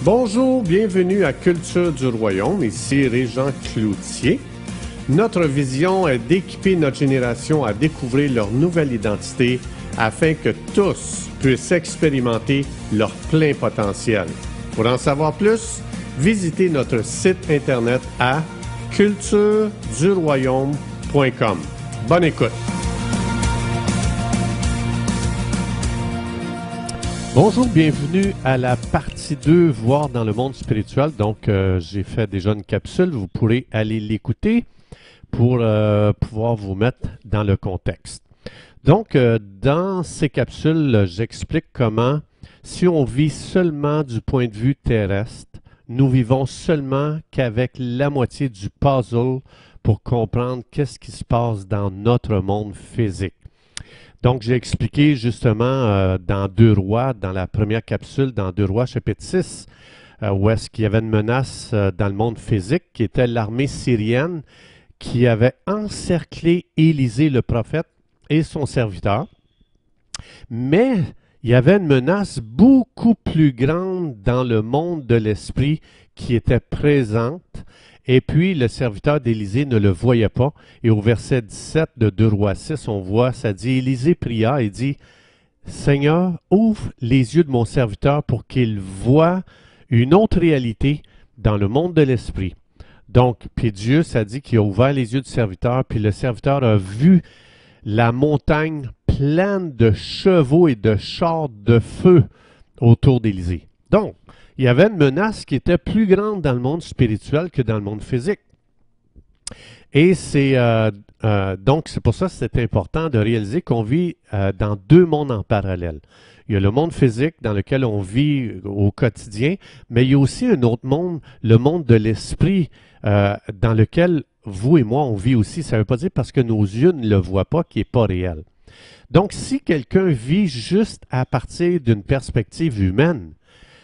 Bonjour, bienvenue à Culture du Royaume, ici Régent Cloutier. Notre vision est d'équiper notre génération à découvrir leur nouvelle identité afin que tous puissent expérimenter leur plein potentiel. Pour en savoir plus, visitez notre site internet à cultureduroyaume.com. Bonne écoute! Bonjour, bienvenue à la partie 2, Voir dans le monde spirituel. Donc, j'ai fait déjà une capsule, vous pourrez aller l'écouter pour pouvoir vous mettre dans le contexte. Donc, dans ces capsules, j'explique comment, si on vit seulement du point de vue terrestre, nous vivons seulement qu'avec la moitié du puzzle pour comprendre qu'est-ce qui se passe dans notre monde physique. Donc, j'ai expliqué justement dans 2 Rois, dans la première capsule, dans 2 Rois, chapitre 6, où est-ce qu'il y avait une menace dans le monde physique, qui était l'armée syrienne qui avait encerclé Élisée le prophète et son serviteur. Mais il y avait une menace beaucoup plus grande dans le monde de l'esprit qui était présente. Et puis, le serviteur d'Élisée ne le voyait pas. Et au verset 17 de 2 Rois 6, on voit, ça dit, Élisée pria et dit, « Seigneur, ouvre les yeux de mon serviteur pour qu'il voie une autre réalité dans le monde de l'esprit. » Donc, puis Dieu, ça dit qu'il a ouvert les yeux du serviteur, puis le serviteur a vu la montagne pleine de chevaux et de chars de feu autour d'Élisée. Donc, il y avait une menace qui était plus grande dans le monde spirituel que dans le monde physique. Et donc, c'est pour ça que c'est important de réaliser qu'on vit dans 2 mondes en parallèle. Il y a le monde physique dans lequel on vit au quotidien, mais il y a aussi un autre monde, le monde de l'esprit, dans lequel vous et moi, on vit aussi. Ça ne veut pas dire parce que nos yeux ne le voient pas qu'il n'est pas réel. Donc, si quelqu'un vit juste à partir d'une perspective humaine,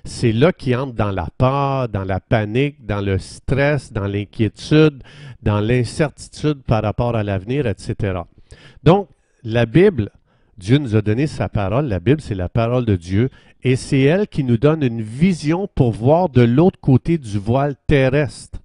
c'est là qu'il entre dans la peur, dans la panique, dans le stress, dans l'inquiétude, dans l'incertitude par rapport à l'avenir, etc. Donc, la Bible, Dieu nous a donné sa parole. La Bible, c'est la parole de Dieu. Et c'est elle qui nous donne une vision pour voir de l'autre côté du voile terrestre.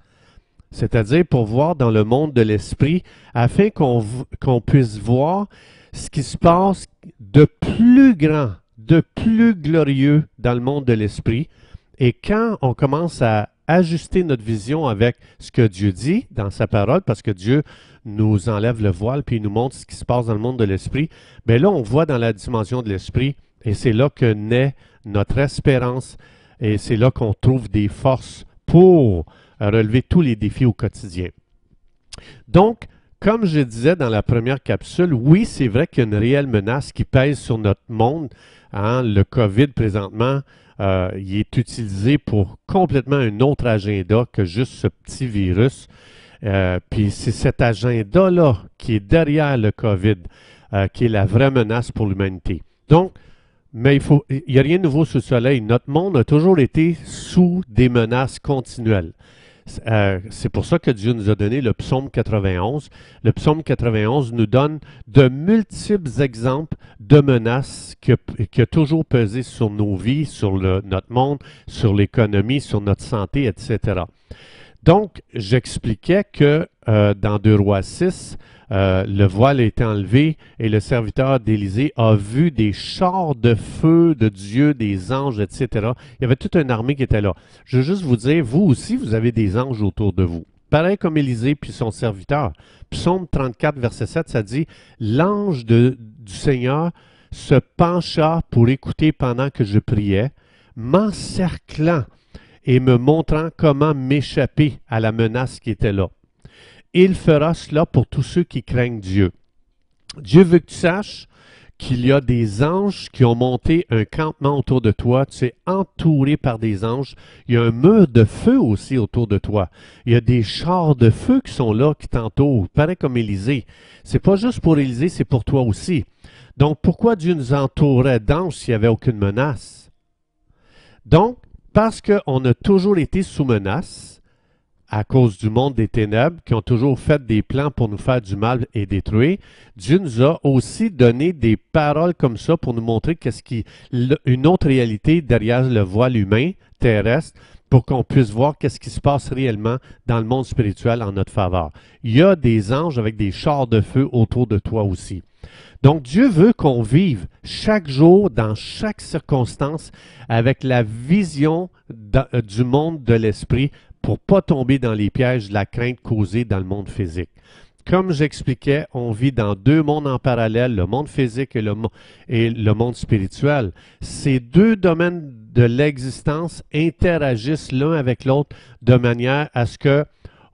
C'est-à-dire pour voir dans le monde de l'esprit, afin qu'on puisse voir ce qui se passe de plus grand, de plus glorieux dans le monde de l'esprit. Et quand on commence à ajuster notre vision avec ce que Dieu dit dans sa parole, parce que Dieu nous enlève le voile puis il nous montre ce qui se passe dans le monde de l'esprit, bien là, on voit dans la dimension de l'esprit et c'est là que naît notre espérance et c'est là qu'on trouve des forces pour relever tous les défis au quotidien. Donc, comme je disais dans la première capsule, oui, c'est vrai qu'il y a une réelle menace qui pèse sur notre monde. Hein, le COVID, présentement, il est utilisé pour complètement un autre agenda que juste ce petit virus. Puis c'est cet agenda-là qui est derrière le COVID, qui est la vraie menace pour l'humanité. Donc, mais il n'y a rien de nouveau sous le soleil. Notre monde a toujours été sous des menaces continuelles. C'est pour ça que Dieu nous a donné le psaume 91. Le psaume 91 nous donne de multiples exemples de menaces qui a toujours pesé sur nos vies, sur notre monde, sur l'économie, sur notre santé, etc. Donc, j'expliquais que dans 2 Rois 6, le voile a été enlevé et le serviteur d'Élisée a vu des chars de feu de Dieu, des anges, etc. Il y avait toute une armée qui était là. Je veux juste vous dire, vous aussi, vous avez des anges autour de vous. Pareil comme Élisée puis son serviteur. Psaume 34, verset 7, ça dit « L'ange du Seigneur se pencha pour écouter pendant que je priais, m'encerclant et me montrant comment m'échapper à la menace qui était là. Il fera cela pour tous ceux qui craignent Dieu. » Dieu veut que tu saches qu'il y a des anges qui ont monté un campement autour de toi. Tu es entouré par des anges. Il y a un mur de feu aussi autour de toi. Il y a des chars de feu qui sont là, qui t'entourent. Pareil comme Élisée. C'est pas juste pour Élisée, c'est pour toi aussi. Donc, pourquoi Dieu nous entourait d'anges s'il n'y avait aucune menace? Donc, parce qu'on a toujours été sous menace, à cause du monde des ténèbres, qui ont toujours fait des plans pour nous faire du mal et détruire, Dieu nous a aussi donné des paroles comme ça pour nous montrer une autre réalité derrière le voile humain terrestre, pour qu'on puisse voir qu'est-ce qui se passe réellement dans le monde spirituel en notre faveur. Il y a des anges avec des chars de feu autour de toi aussi. Donc Dieu veut qu'on vive chaque jour, dans chaque circonstance, avec la vision du monde de l'esprit pour ne pas tomber dans les pièges de la crainte causée dans le monde physique. Comme j'expliquais, on vit dans deux mondes en parallèle, le monde physique et le monde spirituel. Ces deux domaines de l'existence interagissent l'un avec l'autre de manière à ce que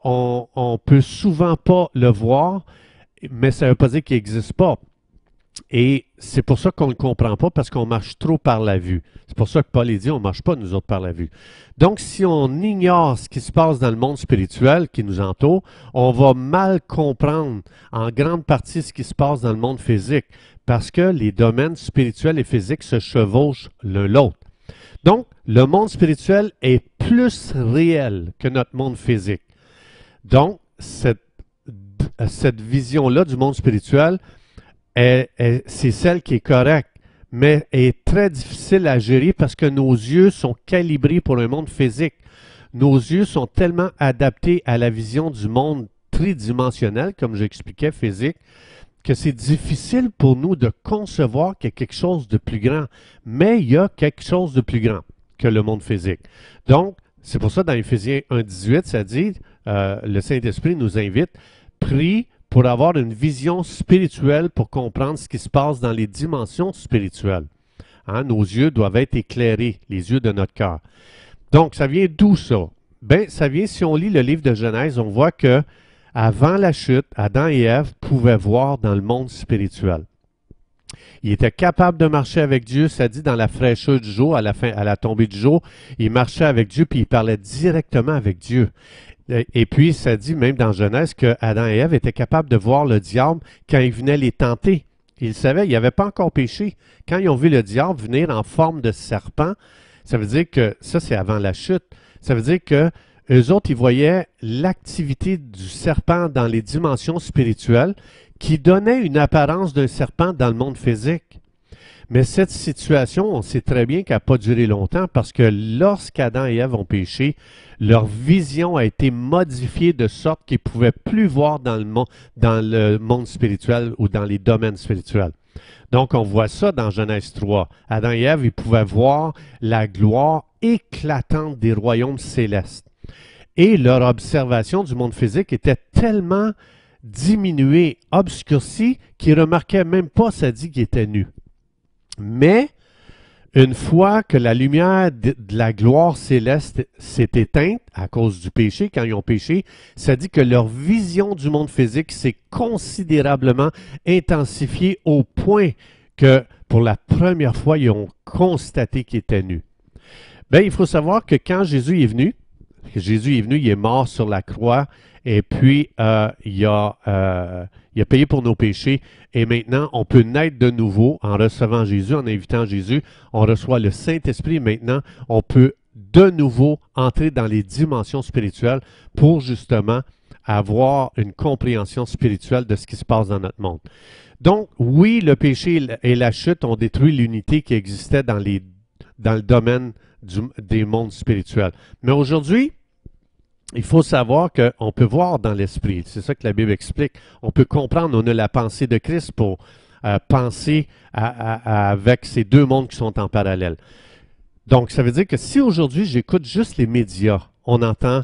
on peut souvent pas le voir, mais ça ne veut pas dire qu'il n'existe pas. Et c'est pour ça qu'on ne le comprend pas, parce qu'on marche trop par la vue. C'est pour ça que Paul dit, on ne marche pas nous autres par la vue. Donc, si on ignore ce qui se passe dans le monde spirituel qui nous entoure, on va mal comprendre en grande partie ce qui se passe dans le monde physique, parce que les domaines spirituels et physiques se chevauchent l'un l'autre. Donc, le monde spirituel est plus réel que notre monde physique. Donc, cette vision-là du monde spirituel, c'est celle qui est correcte, mais est très difficile à gérer parce que nos yeux sont calibrés pour un monde physique. Nos yeux sont tellement adaptés à la vision du monde tridimensionnel, comme j'expliquais, physique, que c'est difficile pour nous de concevoir qu'il y a quelque chose de plus grand. Mais il y a quelque chose de plus grand que le monde physique. Donc, c'est pour ça dans Éphésiens 1,18, ça dit, le Saint-Esprit nous invite, prie pour avoir une vision spirituelle, pour comprendre ce qui se passe dans les dimensions spirituelles. Hein, nos yeux doivent être éclairés, les yeux de notre cœur. Donc, ça vient d'où ça? Bien, ça vient, si on lit le livre de Genèse, on voit que avant la chute, Adam et Ève pouvaient voir dans le monde spirituel. Ils étaient capables de marcher avec Dieu, ça dit dans la fraîcheur du jour, à la tombée du jour, ils marchaient avec Dieu, puis ils parlaient directement avec Dieu. Et puis, ça dit même dans Genèse que Adam et Ève étaient capables de voir le diable quand il venait les tenter. Ils savaient, ils n'avaient pas encore péché. Quand ils ont vu le diable venir en forme de serpent, ça veut dire que, ça c'est avant la chute, ça veut dire que eux autres, ils voyaient l'activité du serpent dans les dimensions spirituelles qui donnait une apparence d'un serpent dans le monde physique. Mais cette situation, on sait très bien qu'elle n'a pas duré longtemps parce que lorsqu'Adam et Ève ont péché, leur vision a été modifiée de sorte qu'ils ne pouvaient plus voir dans le monde spirituel ou dans les domaines spirituels. Donc, on voit ça dans Genèse 3. Adam et Ève, ils pouvaient voir la gloire éclatante des royaumes célestes. Et leur observation du monde physique était tellement diminuée, obscurcie, qu'ils ne remarquaient même pas, ça dit, qu'ils étaient nus. Mais, une fois que la lumière de la gloire céleste s'est éteinte à cause du péché, quand ils ont péché, ça dit que leur vision du monde physique s'est considérablement intensifiée au point que, pour la première fois, ils ont constaté qu'ils étaient nus. Bien, il faut savoir que quand Jésus est venu, il est mort sur la croix, et puis il a payé pour nos péchés, et maintenant on peut naître de nouveau en recevant Jésus, en invitant Jésus. On reçoit le Saint-Esprit, et maintenant on peut de nouveau entrer dans les dimensions spirituelles pour justement avoir une compréhension spirituelle de ce qui se passe dans notre monde. Donc, oui, le péché et la chute ont détruit l'unité qui existait dans le domaine des mondes spirituels. Mais aujourd'hui, il faut savoir qu'on peut voir dans l'esprit. C'est ça que la Bible explique. On peut comprendre, on a la pensée de Christ pour penser avec ces deux mondes qui sont en parallèle. Donc, ça veut dire que si aujourd'hui j'écoute juste les médias, on n'entend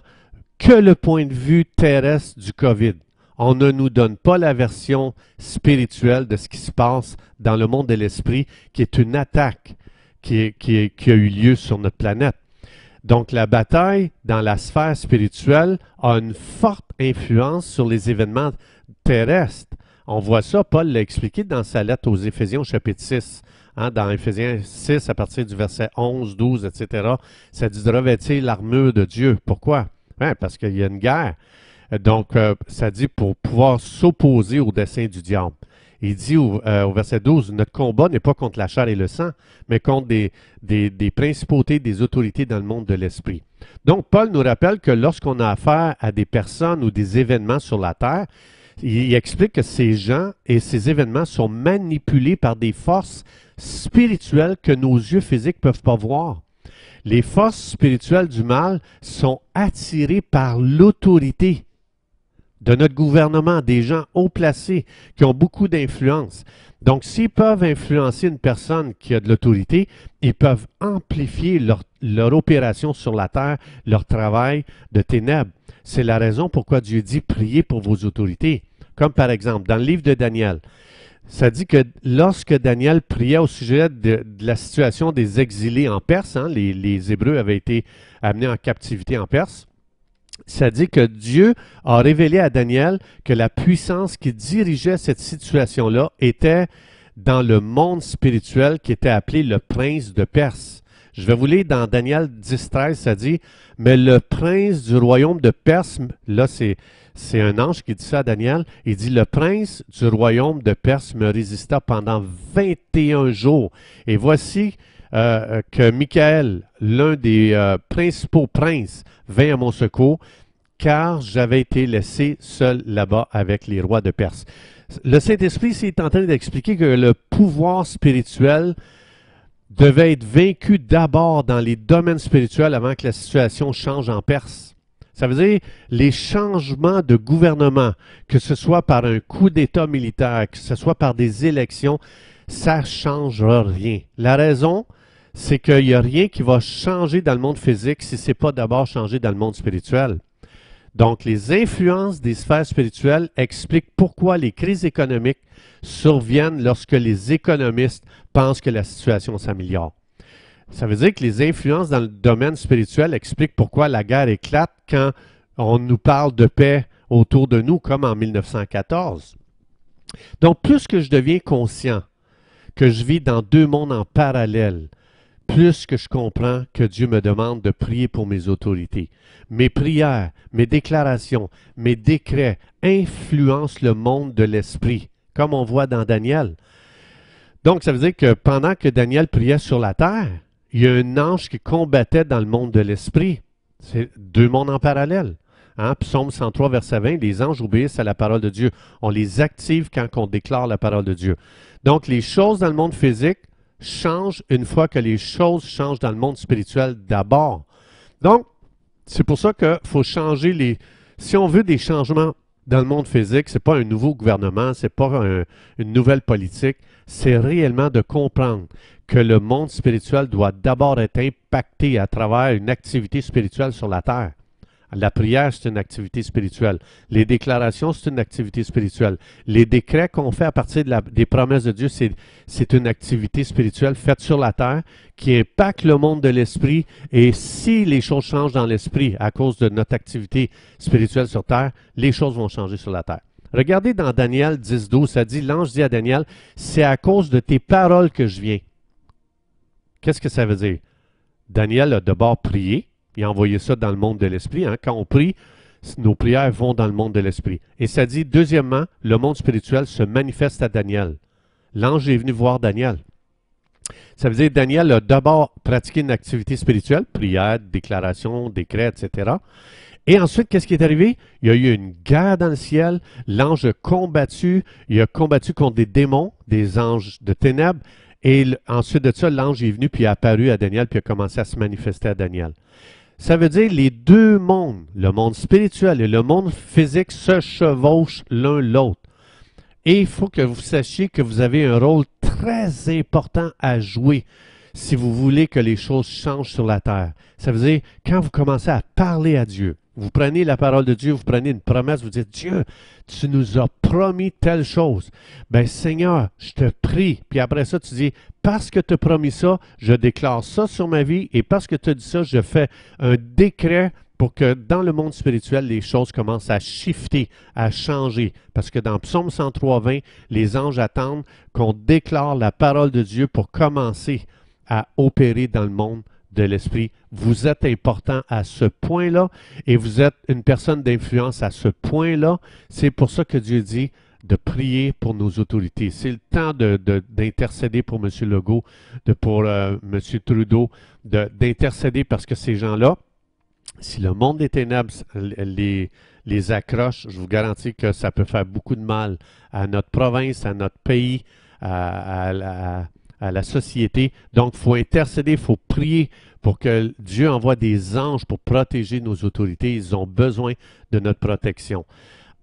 que le point de vue terrestre du COVID. On ne nous donne pas la version spirituelle de ce qui se passe dans le monde de l'esprit, qui est une attaque qui a eu lieu sur notre planète. Donc, la bataille dans la sphère spirituelle a une forte influence sur les événements terrestres. On voit ça, Paul l'a expliqué dans sa lettre aux Éphésiens au chapitre 6. Hein, dans Éphésiens 6, à partir du verset 11, 12, etc., ça dit de revêtir l'armure de Dieu. Pourquoi? Hein, parce qu'il y a une guerre. Donc, ça dit pour pouvoir s'opposer au dessein du diable. Il dit au verset 12, notre combat n'est pas contre la chair et le sang, mais contre des principautés, des autorités dans le monde de l'esprit. Donc, Paul nous rappelle que lorsqu'on a affaire à des personnes ou des événements sur la terre, il explique que ces gens et ces événements sont manipulés par des forces spirituelles que nos yeux physiques ne peuvent pas voir. Les forces spirituelles du mal sont attirées par l'autorité de notre gouvernement, des gens haut placés qui ont beaucoup d'influence. Donc, s'ils peuvent influencer une personne qui a de l'autorité, ils peuvent amplifier leur opération sur la terre, leur travail de ténèbres. C'est la raison pourquoi Dieu dit « priez pour vos autorités ». Comme par exemple, dans le livre de Daniel, ça dit que lorsque Daniel priait au sujet de la situation des exilés en Perse, les Hébreux avaient été amenés en captivité en Perse, ça dit que Dieu a révélé à Daniel que la puissance qui dirigeait cette situation-là était dans le monde spirituel qui était appelé le prince de Perse. Je vais vous lire dans Daniel 10.13, ça dit « Mais le prince du royaume de Perse », là c'est un ange qui dit ça à Daniel, il dit « Le prince du royaume de Perse me résista pendant 21 jours. Et voici que Michael, l'un des principaux princes, vint à mon secours, car j'avais été laissé seul là-bas avec les rois de Perse. » Le Saint-Esprit est en train d'expliquer que le pouvoir spirituel devait être vaincu d'abord dans les domaines spirituels avant que la situation change en Perse. Ça veut dire les changements de gouvernement, que ce soit par un coup d'État militaire, que ce soit par des élections, ça ne changera rien. La raison, c'est qu'il n'y a rien qui va changer dans le monde physique si ce n'est pas d'abord changé dans le monde spirituel. Donc, les influences des sphères spirituelles expliquent pourquoi les crises économiques surviennent lorsque les économistes pensent que la situation s'améliore. Ça veut dire que les influences dans le domaine spirituel expliquent pourquoi la guerre éclate quand on nous parle de paix autour de nous, comme en 1914. Donc, plus que je deviens conscient que je vis dans deux mondes en parallèle, plus que je comprends que Dieu me demande de prier pour mes autorités. Mes prières, mes déclarations, mes décrets influencent le monde de l'esprit, comme on voit dans Daniel. Donc, ça veut dire que pendant que Daniel priait sur la terre, il y a un ange qui combattait dans le monde de l'esprit. C'est deux mondes en parallèle. Psaume 103, verset 20, les anges obéissent à la parole de Dieu. On les active quand on déclare la parole de Dieu. Donc, les choses dans le monde physique changent une fois que les choses changent dans le monde spirituel d'abord. Donc, c'est pour ça qu'il faut changer les... Si on veut des changements dans le monde physique, ce n'est pas un nouveau gouvernement, ce n'est pas une nouvelle politique, c'est réellement de comprendre que le monde spirituel doit d'abord être impacté à travers une activité spirituelle sur la terre. La prière, c'est une activité spirituelle. Les déclarations, c'est une activité spirituelle. Les décrets qu'on fait à partir des promesses de Dieu, c'est une activité spirituelle faite sur la terre qui impacte le monde de l'esprit. Et si les choses changent dans l'esprit à cause de notre activité spirituelle sur terre, les choses vont changer sur la terre. Regardez dans Daniel 10.12, ça dit, l'ange dit à Daniel, c'est à cause de tes paroles que je viens. Qu'est-ce que ça veut dire? Daniel a d'abord prié. Il a envoyé ça dans le monde de l'esprit. Quand on prie, nos prières vont dans le monde de l'esprit. Et ça dit, deuxièmement, le monde spirituel se manifeste à Daniel. L'ange est venu voir Daniel. Ça veut dire que Daniel a d'abord pratiqué une activité spirituelle, prière, déclaration, décret, etc. Et ensuite, qu'est-ce qui est arrivé? Il y a eu une guerre dans le ciel. L'ange a combattu. Il a combattu contre des démons, des anges de ténèbres. Et ensuite de ça, l'ange est venu puis a apparu à Daniel puis a commencé à se manifester à Daniel. Ça veut dire les deux mondes, le monde spirituel et le monde physique, se chevauchent l'un l'autre. Et il faut que vous sachiez que vous avez un rôle très important à jouer si vous voulez que les choses changent sur la terre. Ça veut dire, quand vous commencez à parler à Dieu, vous prenez la parole de Dieu, vous prenez une promesse, vous dites, Dieu, tu nous as promis telle chose. Ben Seigneur, je te prie. Puis après ça, tu dis, parce que tu as promis ça, je déclare ça sur ma vie. Et parce que tu as dit ça, je fais un décret pour que dans le monde spirituel, les choses commencent à shifter, à changer. Parce que dans Psaume 103, 20, les anges attendent qu'on déclare la parole de Dieu pour commencer à opérer dans le monde de l'esprit. Vous êtes important à ce point-là et vous êtes une personne d'influence à ce point-là. C'est pour ça que Dieu dit, de prier pour nos autorités. C'est le temps d'intercéder pour M. Legault, pour M. Trudeau, d'intercéder parce que ces gens-là, si le monde des ténèbres les accroche, je vous garantis que ça peut faire beaucoup de mal à notre province, à notre pays, à la société. Donc, il faut intercéder, il faut prier pour que Dieu envoie des anges pour protéger nos autorités. Ils ont besoin de notre protection.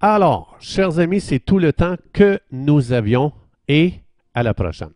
Alors, chers amis, c'est tout le temps que nous avions et à la prochaine.